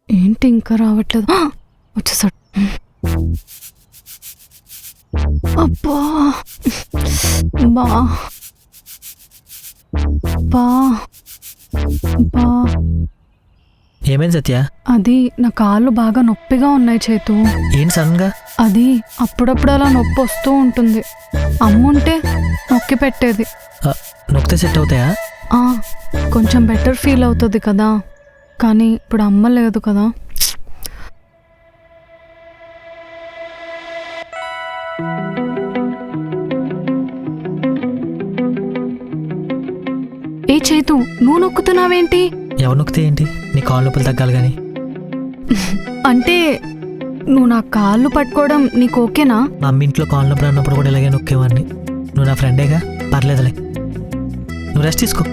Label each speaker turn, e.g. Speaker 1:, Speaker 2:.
Speaker 1: ఏంటి ఇంకా రావట్లేదు? వచ్చేసాడు. అబ్బా బా బా బా
Speaker 2: ఏమైంది సత్య?
Speaker 1: అది నా కాళ్ళు బాగా నొప్పిగా ఉన్నాయి చేతు.
Speaker 2: ఏంటి సడన్గా?
Speaker 1: అది అప్పుడప్పుడు అలా నొప్పి వస్తూ ఉంటుంది. అమ్ముంటే నొక్కి పెట్టేది.
Speaker 2: నొక్కితే సెట్ అవుతాయా?
Speaker 1: కొంచెం బెటర్ ఫీల్ అవుతుంది కదా, కానీ ఇప్పుడు అమ్మ లేదు కదా. ఏ చేతు, నువ్వు నొక్కుతున్నావేంటి?
Speaker 2: ఎవరు నొక్కితే ఏంటి? నీ కాళ్ళు నొప్పులు తగ్గాలి కానీ.
Speaker 1: అంటే నువ్వు నా కాళ్ళు పట్టుకోవడం నీకు ఓకేనా?
Speaker 2: మా అమ్మ ఇంట్లో కాళ్ళు నొప్పులు అన్నప్పుడు కూడా ఇలాగే నొక్కేవాడిని. నువ్వు నా ఫ్రెండేగా, పర్లేదులే. నువ్వు రెస్ట్ తీసుకో.